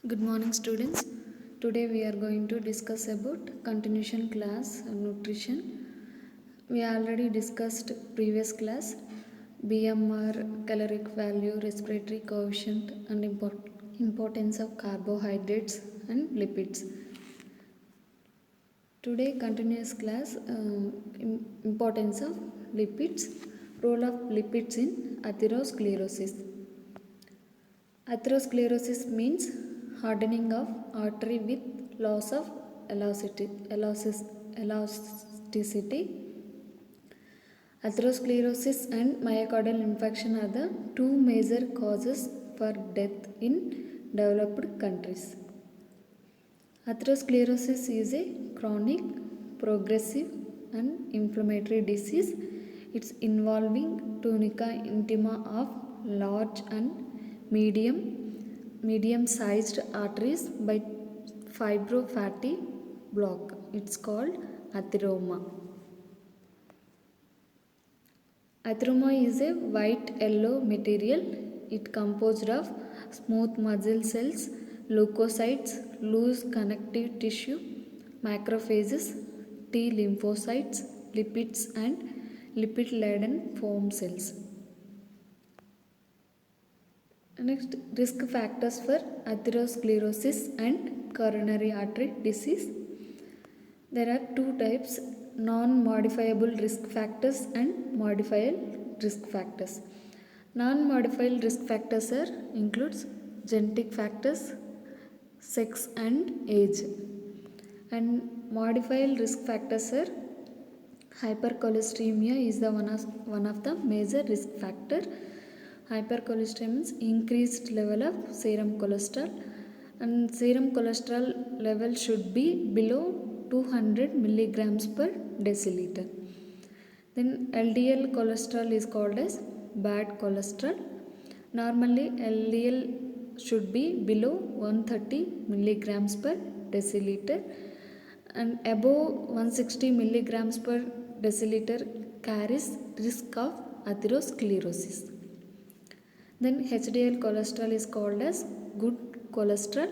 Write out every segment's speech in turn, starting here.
Good morning students. Today we are going to discuss about continuation class nutrition. We already discussed previous class BMR, caloric value, respiratory coefficient and importance of carbohydrates and lipids. Today continuous class importance of lipids, role of lipids in atherosclerosis. Atherosclerosis means hardening of artery with loss of elasticity. Atherosclerosis and myocardial infarction are the two major causes for death in developed countries. Atherosclerosis is a chronic, progressive and inflammatory disease. It's involving tunica intima of large and medium-sized arteries by fibrofatty block. It's called atheroma. Atheroma is a white-yellow material. It composed of smooth muscle cells, leukocytes, loose connective tissue, macrophages, T lymphocytes, lipids and lipid-laden foam cells. Next, risk factors for atherosclerosis and coronary artery disease. There are two types: non-modifiable risk factors and modifiable risk factors. Non-modifiable risk factors includes genetic factors, sex and age. And modifiable risk factors are hypercholesteremia is the one of the major risk factor. Hypercholesterol means increased level of serum cholesterol, and serum cholesterol level should be below 200 milligrams per deciliter. Then LDL cholesterol is called as bad cholesterol. Normally LDL should be below 130 milligrams per deciliter, and above 160 milligrams per deciliter carries risk of atherosclerosis. Then HDL cholesterol is called as good cholesterol,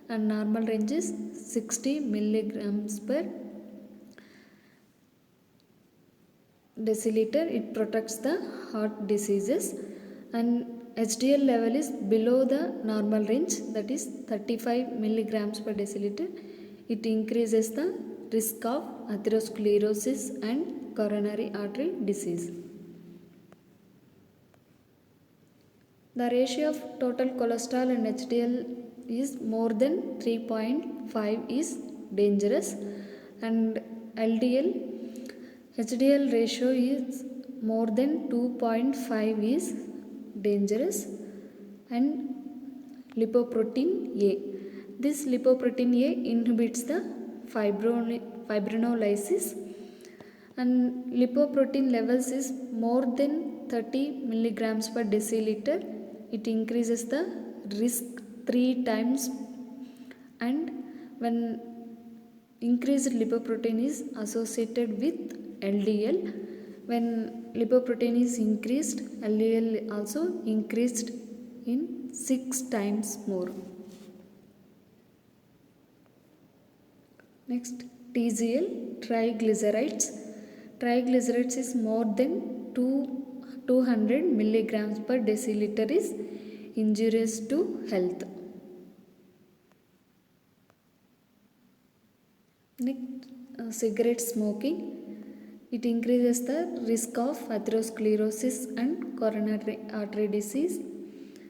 and normal range is 60 milligrams per deciliter. It protects the heart diseases, and HDL level is below the normal range, that is 35 milligrams per deciliter. It increases the risk of atherosclerosis and coronary artery disease. The ratio of total cholesterol and HDL is more than 3.5 is dangerous, and HDL ratio is more than 2.5 is dangerous, and lipoprotein A. This lipoprotein A inhibits the fibrinolysis, and lipoprotein levels is more than 30 milligrams per deciliter. It increases the risk 3 times, and when increased lipoprotein is associated with LDL, when lipoprotein is increased, LDL also increased in 6 times more. Next, TGL, triglycerides. Triglycerides is more than 200 milligrams per deciliter is injurious to health. Next, cigarette smoking. It increases the risk of atherosclerosis and coronary artery disease.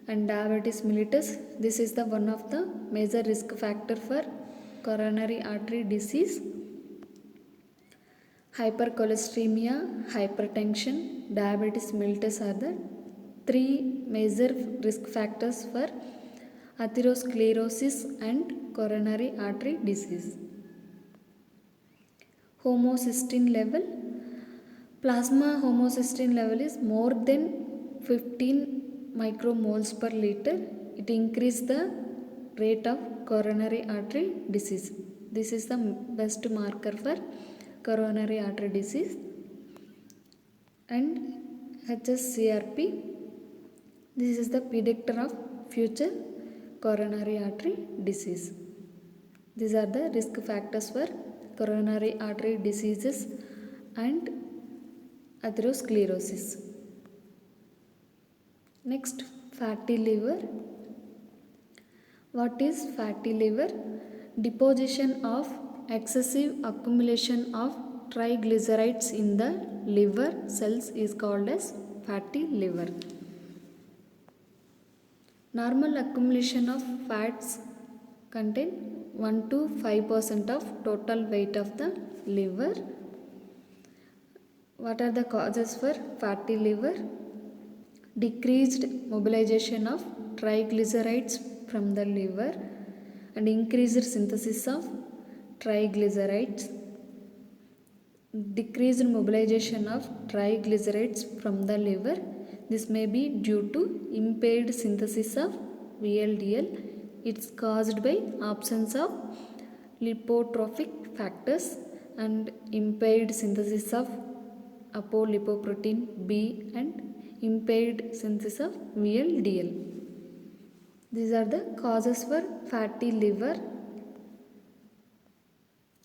And diabetes mellitus, this is the one of the major risk factor for coronary artery disease. Hypercholesteremia, hypertension, diabetes mellitus are the 3 major risk factors for atherosclerosis and coronary artery disease. Homocysteine level. Plasma homocysteine level is more than 15 micromoles per liter. It increases the rate of coronary artery disease. This is the best marker for coronary artery disease. And HSCRP, this is the predictor of future coronary artery disease. These are the risk factors for coronary artery diseases and atherosclerosis. Next, fatty liver. What is fatty liver? Deposition of excessive accumulation of triglycerides in the liver cells is called as fatty liver. Normal accumulation of fats contain 1 to 5% of total weight of the liver. What are the causes for fatty liver? Decreased mobilization of triglycerides from the liver and increased synthesis of triglycerides. Decreased mobilization of triglycerides from the liver. This may be due to impaired synthesis of VLDL. It's caused by absence of lipotrophic factors and impaired synthesis of apolipoprotein B and impaired synthesis of VLDL. These are the causes for fatty liver.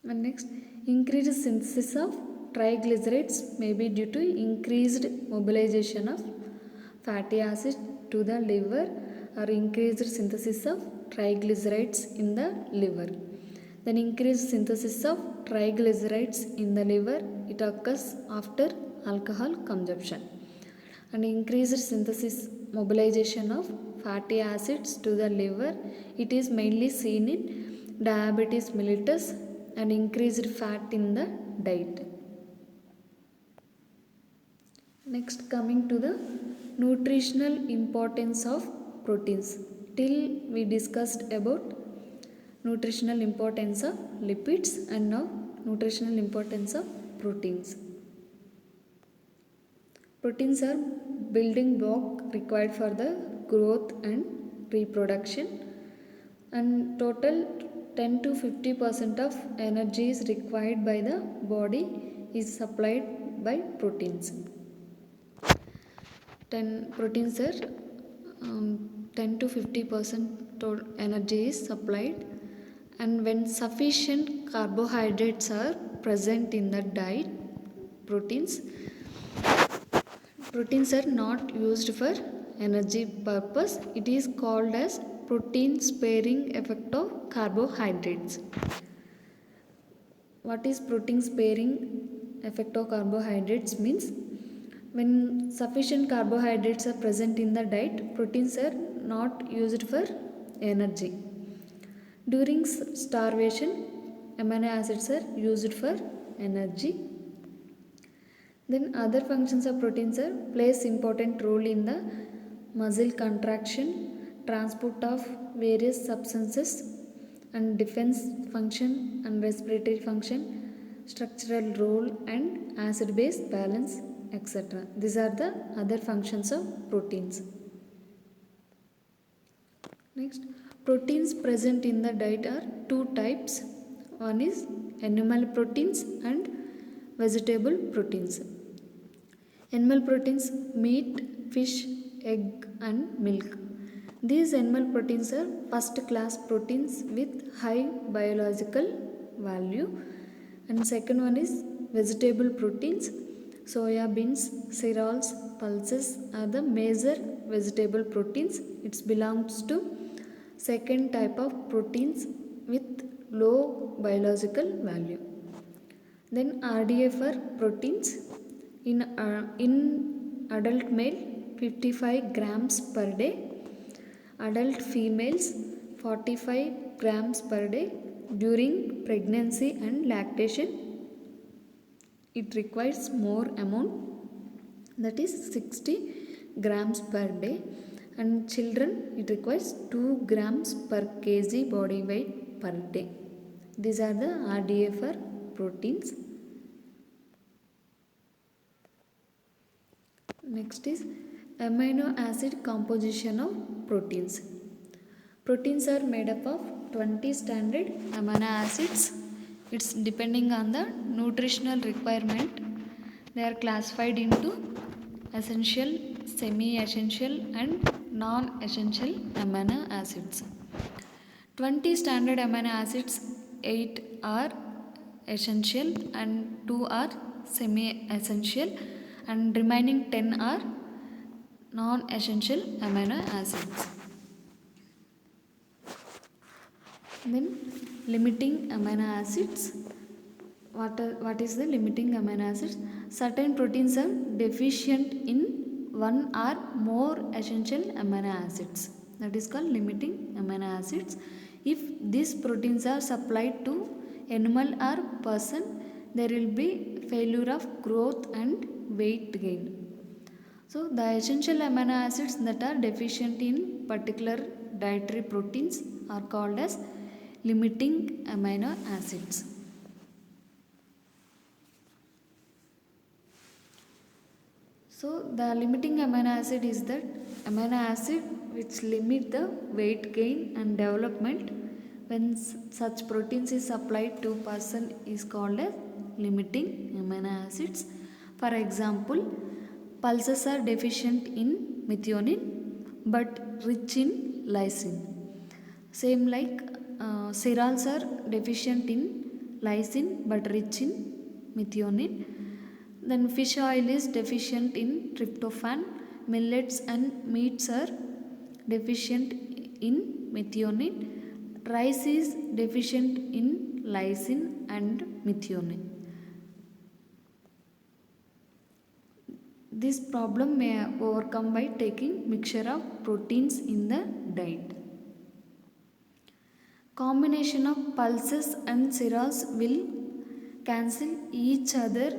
And next, increased synthesis of triglycerides may be due to increased mobilization of fatty acids to the liver or increased synthesis of triglycerides in the liver. Then increased synthesis of triglycerides in the liver, it occurs after alcohol consumption. And increased synthesis mobilization of fatty acids to the liver, it is mainly seen in diabetes mellitus and increased fat in the diet. Next, coming to the nutritional importance of proteins. Till we discussed about nutritional importance of lipids and now nutritional importance of proteins. Proteins are building block required for the growth and reproduction, and total 10 to 50% of energy is required by the body is supplied by proteins. 10 to 50% energy is supplied, and when sufficient carbohydrates are present in the diet, proteins are not used for energy purpose. It is called as protein sparing effect of carbohydrates. What is protein sparing effect of carbohydrates means? When sufficient carbohydrates are present in the diet, proteins are not used for energy. During starvation, amino acids are used for energy. Then other functions of proteins are plays important role in the muscle contraction, transport of various substances, and defense function and respiratory function, structural role and acid-base balance, etc. These are the other functions of proteins. Next, proteins present in the diet are two types. One is animal proteins and vegetable proteins. Animal proteins: meat, fish, egg and milk. These animal proteins are first class proteins with high biological value. And second one is vegetable proteins. Soya beans, cereals, pulses are the major vegetable proteins. It belongs to second type of proteins with low biological value. Then RDF are proteins. In adult male 55 grams per day, adult females 45 grams per day. During pregnancy and lactation, it requires more amount, that is 60 grams per day, and children it requires 2 grams per kg body weight per day. These are the RDFR proteins. Next is amino acid composition of proteins. Proteins are made up of 20 standard amino acids. It's depending on the nutritional requirement. They are classified into essential, semi-essential and non-essential amino acids. 20 standard amino acids, 8 are essential and 2 are semi-essential, and remaining 10 are non-essential amino acids. Then limiting amino acids. What is the limiting amino acids? Certain proteins are deficient in one or more essential amino acids. That is called limiting amino acids. If these proteins are supplied to animal or person, there will be failure of growth and weight gain. So the essential amino acids that are deficient in particular dietary proteins are called as limiting amino acids. So the limiting amino acid is that amino acid which limit the weight gain and development when such proteins is supplied to person is called as limiting amino acids. For example, pulses are deficient in methionine but rich in lysine. Same like cereals are deficient in lysine but rich in methionine. Then fish oil is deficient in tryptophan. Millets and meats are deficient in methionine. Rice is deficient in lysine and methionine. This problem may overcome by taking mixture of proteins in the diet. Combination of pulses and cereals will cancel each other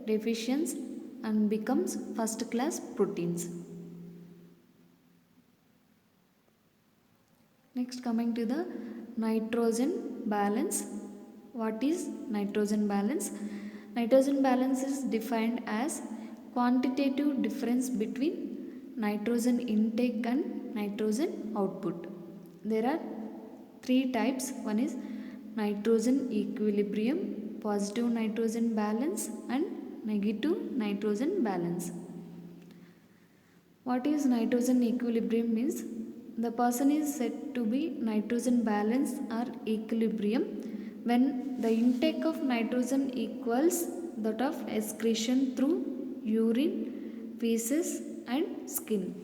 deficiency and becomes first class proteins. Next, coming to the nitrogen balance. What is nitrogen balance? Nitrogen balance is defined as quantitative difference between nitrogen intake and nitrogen output. There are three types. One is nitrogen equilibrium, positive nitrogen balance and negative nitrogen balance. What is nitrogen equilibrium means? The person is said to be nitrogen balance or equilibrium when the intake of nitrogen equals that of excretion through urine, feces and skin.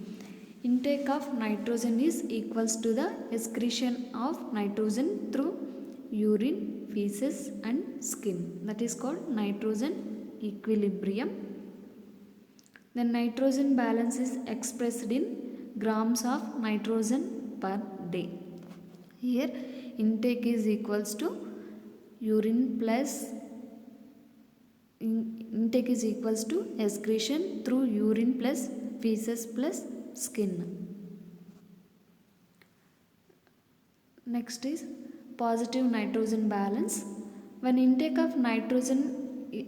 Intake of nitrogen is equals to the excretion of nitrogen through urine, feces and skin. That is called nitrogen equilibrium. Then nitrogen balance is expressed in grams of nitrogen per day. Here intake is equals to urine plus intake is equals to excretion through urine plus feces plus skin. Next is positive nitrogen balance. When intake of nitrogen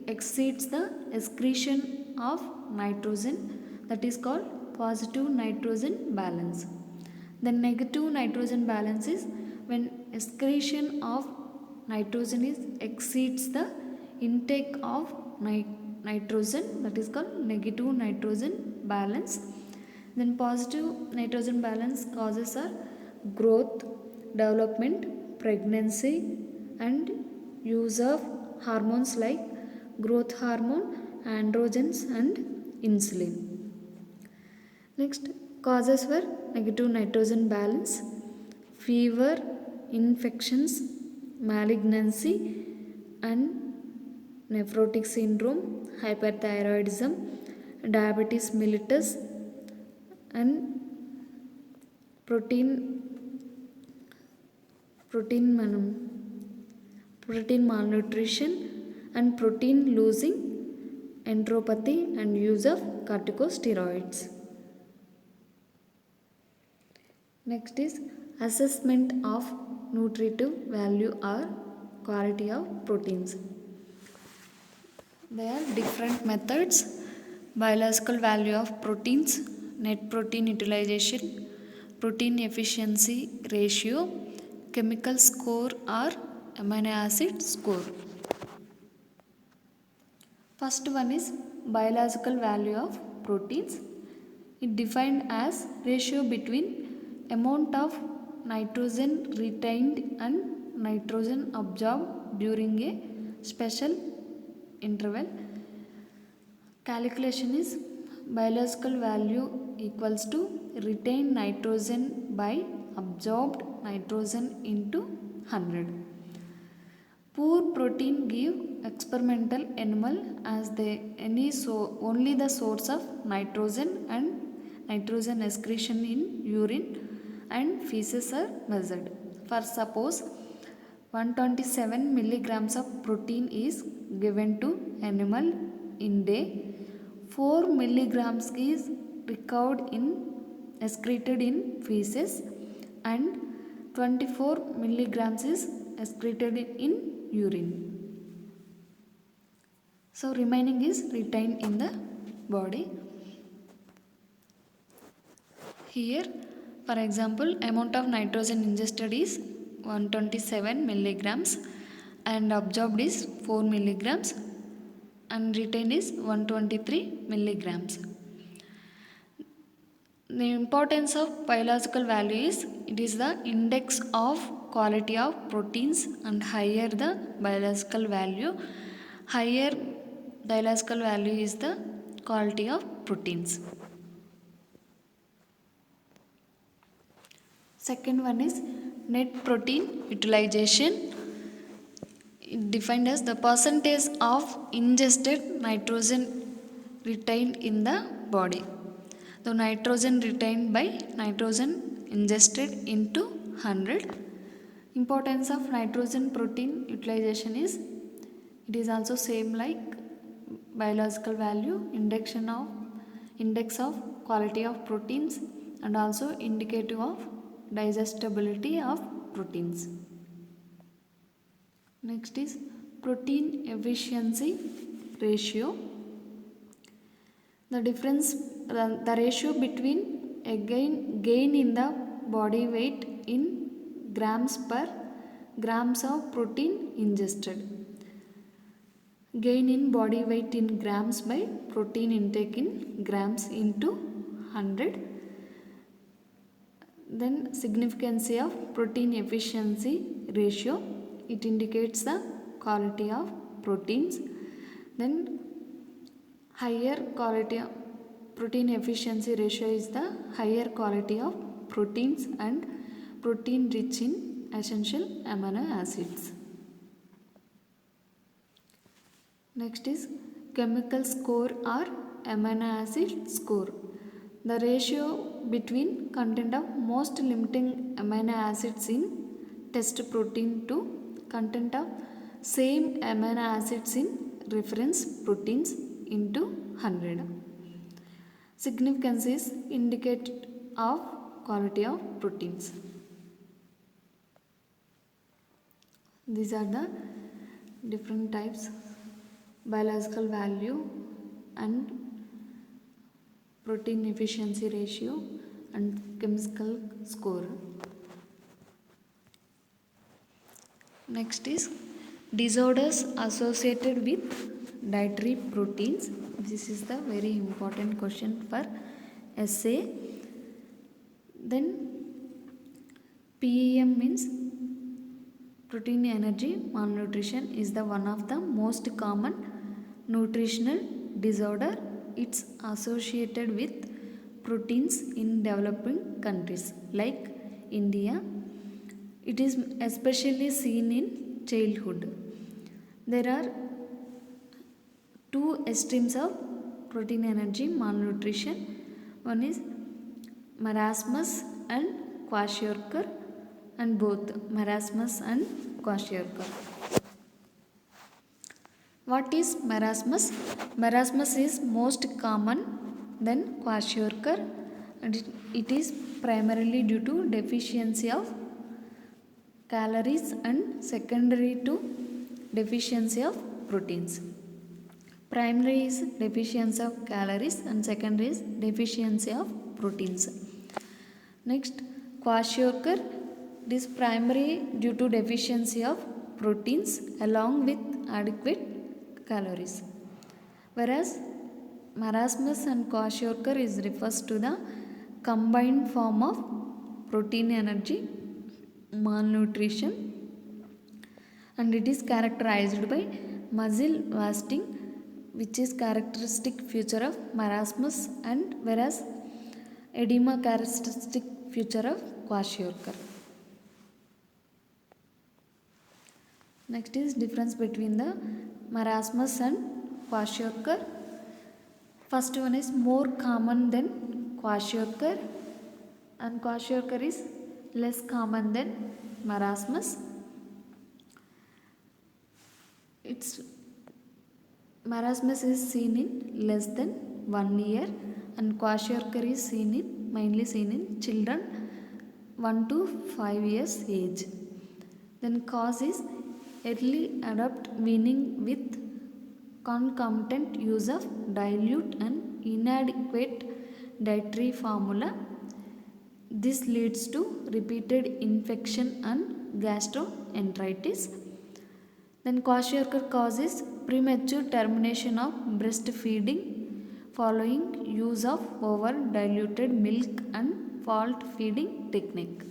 exceeds the excretion of nitrogen, that is called positive nitrogen balance. The negative nitrogen balance is when excretion of nitrogen is exceeds the intake of nitrogen, that is called negative nitrogen balance. Then positive nitrogen balance causes are growth, development, pregnancy and use of hormones like growth hormone, androgens and insulin. Next, causes for negative nitrogen balance: fever, infections, malignancy and nephrotic syndrome, hyperthyroidism, diabetes mellitus and protein malnutrition and protein losing enteropathy and use of corticosteroids. Next is assessment of nutritive value or quality of proteins. There are different methods: biological value of proteins, net protein utilization, protein efficiency ratio, chemical score or amino acid score. First one is biological value of proteins. It defined as ratio between amount of nitrogen retained and nitrogen absorbed during a special interval. Calculation is biological value equals to retained nitrogen by absorbed nitrogen into 100. Poor protein give experimental animal as they only the source of nitrogen and nitrogen excretion in urine and feces are measured. For suppose 127 milligrams of protein is given to animal in day, 4 milligrams is recovered in excreted in feces and 24 milligrams is excreted in urine. So remaining is retained in the body. Here for example, amount of nitrogen ingested is 127 milligrams and absorbed is 4 milligrams and retained is 123 milligrams. The importance of biological value is it is the index of quality of proteins, and higher the biological value, higher biological value is the quality of proteins. Second one is net protein utilization. It defined as the percentage of ingested nitrogen retained in the body. The nitrogen retained by nitrogen ingested into 100. Importance of nitrogen protein utilization is it is also same like biological value, index of quality of proteins, and also indicative of digestibility of proteins. Next is protein efficiency ratio. The difference, the ratio between a gain in the body weight in grams per grams of protein ingested. Gain in body weight in grams by protein intake in grams into 100. Then significance of protein efficiency ratio. It indicates the quality of proteins. Then higher quality of protein efficiency ratio is the higher quality of proteins and protein rich in essential amino acids. Next is chemical score or amino acid score. The ratio between content of most limiting amino acids in test protein to content of same amino acids in reference proteins into 100. Significance is indicator of quality of proteins. These are the different types: biological value and protein efficiency ratio and chemical score. Next is disorders associated with dietary proteins. This is the very important question for essay. Then PEM means protein energy malnutrition is the one of the most common nutritional disorder. It's associated with proteins in developing countries like India. It is especially seen in childhood. There are two extremes of protein energy malnutrition. One is marasmus and kwashiorkor, and both marasmus and kwashiorkor. What is marasmus? Marasmus is most common than kwashiorkor, and it is primarily due to deficiency of calories and secondary to deficiency of proteins. Primary is deficiency of calories and secondary is deficiency of proteins. Next, kwashiorkor, it is primary due to deficiency of proteins along with adequate calories, whereas marasmus and kwashiorkor refers to the combined form of protein energy malnutrition, and it is characterized by muscle wasting, which is characteristic feature of marasmus, and whereas edema characteristic feature of kwashiorkor. Next is difference between the marasmus and kwashiorkor. First one is more common than kwashiorkor, and kwashiorkor is less common than marasmus. Its marasmus is seen in less than 1 year, and kwashiorkor is mainly seen in children 1 to 5 years age. Then cause is early adult weaning with concomitant use of dilute and inadequate dietary formula. This leads to repeated infection and gastroenteritis. Then kwashiorkor causes premature termination of breastfeeding following use of over diluted milk and fault feeding technique.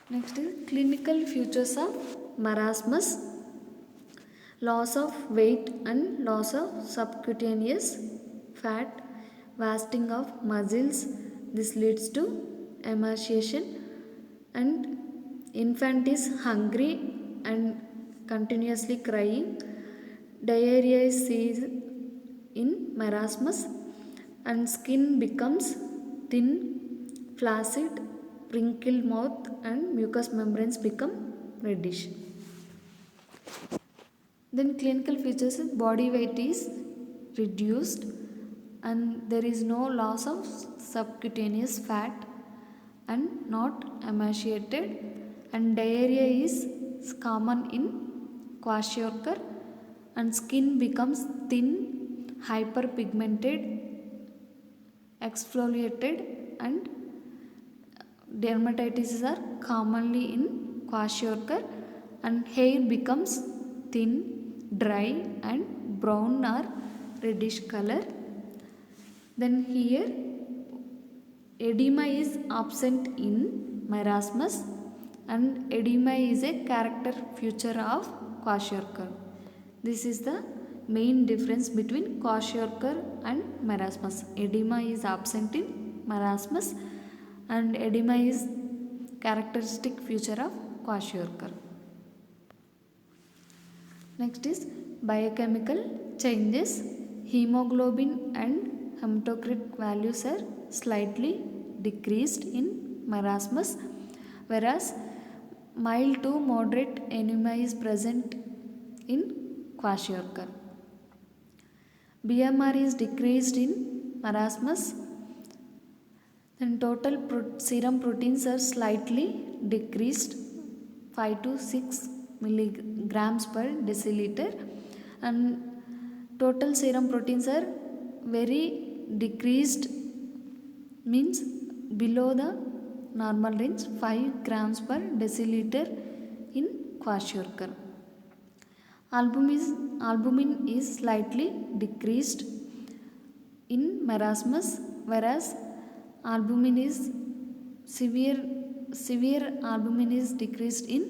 Next is clinical features of marasmus: loss of weight and loss of subcutaneous fat, wasting of muscles. This leads to emaciation, and infant is hungry and continuously crying. Diarrhea is seen in marasmus, and skin becomes thin, flaccid, wrinkled mouth, and mucous membranes become reddish. Then clinical features: body weight is reduced, and there is no loss of subcutaneous fat and not emaciated, and diarrhea is common in kwashiorkor, and skin becomes thin, hyperpigmented, exfoliated, and dermatitis are commonly in kwashiorkor, and hair becomes thin, dry, and brown or reddish color. Then here edema is absent in marasmus, and edema is a character feature of kwashiorkor. This is the main difference between kwashiorkor and marasmus. Edema is absent in marasmus, and edema is characteristic feature of kwashiorkor. Next is biochemical changes. Hemoglobin and hematocrit values are slightly decreased in marasmus, whereas mild to moderate anemia is present in kwashiorkor. BMR is decreased in marasmus, and total serum proteins are slightly decreased, 5 to 6 milligrams per deciliter, and total serum proteins are very decreased, means below the normal range, 5 grams per deciliter in kwashiorkor. Albumin is slightly decreased in marasmus, whereas albumin is severe albumin is decreased in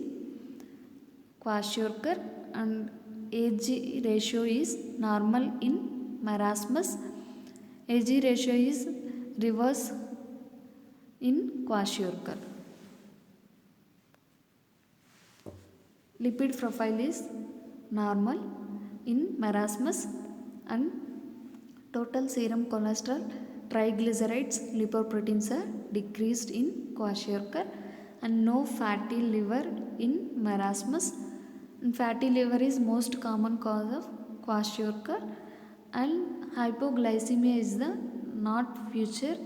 kwashiorkor, and Ag ratio is normal in marasmus. Ag ratio is reverse in kwashiorkor. Lipid profile is normal in marasmus, and total serum cholesterol, triglycerides, lipoproteins are decreased in kwashiorkor, and no fatty liver in marasmus. And fatty liver is most common cause of kwashiorkor, and hypoglycemia is the not feature,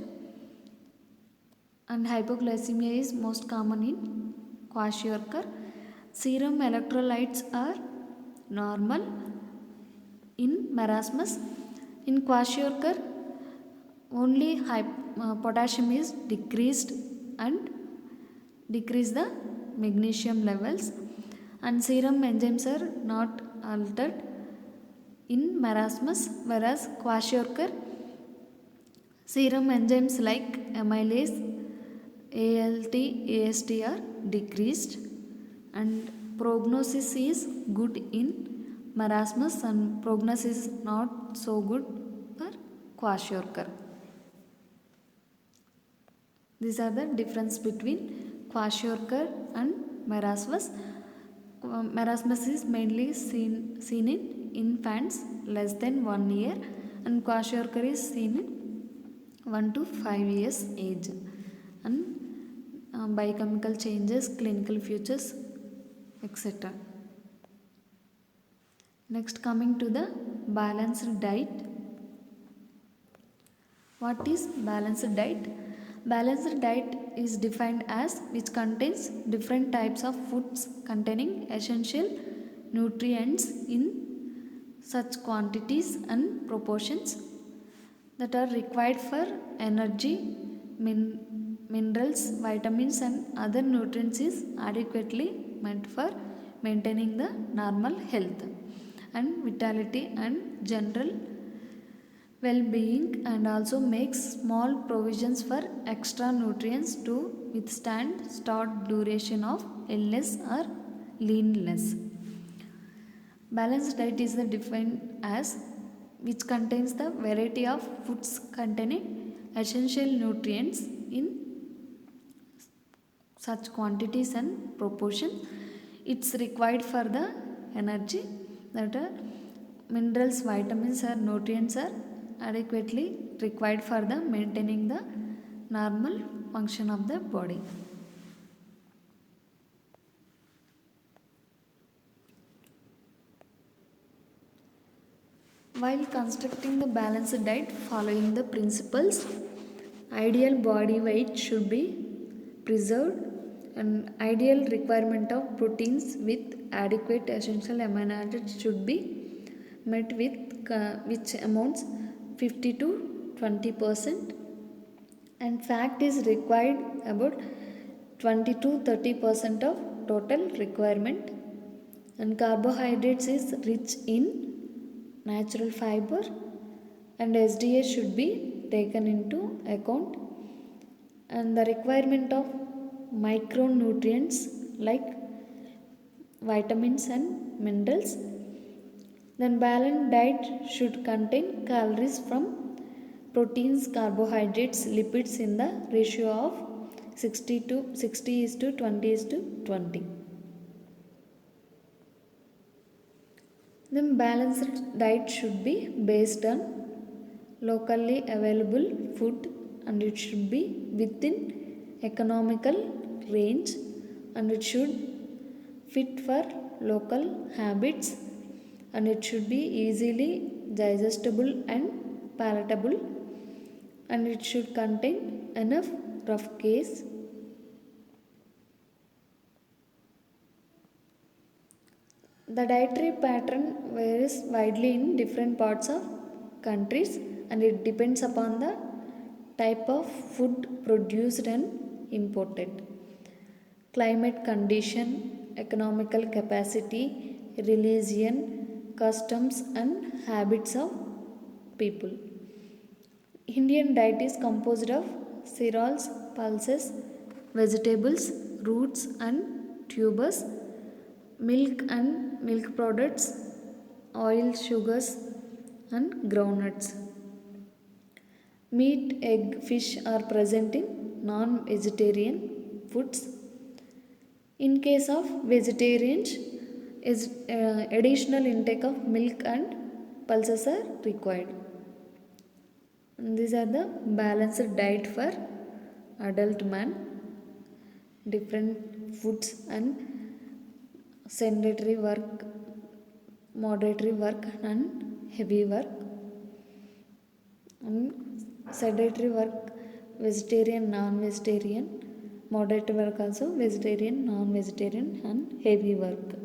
and hypoglycemia is most common in kwashiorkor. Serum electrolytes are normal in marasmus. In kwashiorkor only potassium is decreased and decrease the magnesium levels, and serum enzymes are not altered in marasmus, whereas kwashiorkor serum enzymes like amylase, ALT, AST are decreased, and prognosis is good in marasmus and prognosis is not so good for kwashiorkor. These are the difference between kwashiorkor and marasmus. Marasmus is mainly seen in infants less than 1 year, and kwashiorkor is seen in 1 to 5 years age, and biochemical changes, clinical features, etc. Next, coming to the balanced diet. What is balanced diet? Balanced diet is defined as which contains different types of foods containing essential nutrients in such quantities and proportions that are required for energy, minerals, vitamins and other nutrients is adequately meant for maintaining the normal health and vitality and general well-being, and also makes small provisions for extra nutrients to withstand short duration of illness or leanness. Balanced diet is defined as which contains the variety of foods containing essential nutrients in such quantities and proportion. It's required for the energy, that are minerals, vitamins or nutrients are adequately required for the maintaining the normal function of the body. While constructing the balanced diet following the principles, ideal body weight should be preserved, and ideal requirement of proteins with adequate essential amino acids should be met with which amounts 50 to 20%, and fat is required about 20 to 30% of total requirement, and carbohydrates is rich in natural fiber, and SDA should be taken into account, and the requirement of micronutrients like vitamins and minerals. Then balanced diet should contain calories from proteins, carbohydrates, lipids in the ratio of 60 is to 20 is to 20. Then balanced diet should be based on locally available food, and it should be within economical range, and it should fit for local habits, and it should be easily digestible and palatable, and it should contain enough rough case. The dietary pattern varies widely in different parts of countries, and it depends upon the type of food produced and imported, climate condition, economical capacity, religion, customs and habits of people. Indian diet is composed of cereals, pulses, vegetables, roots and tubers, milk and milk products, oil, sugars and groundnuts. Meat, egg, fish are present in non-vegetarian foods. In case of vegetarians, is additional intake of milk and pulses are required. And these are the balanced diet for adult man. Different foods and sedentary work, moderate work and heavy work. And sedentary work, vegetarian, non-vegetarian, moderate work also vegetarian, non-vegetarian and heavy work.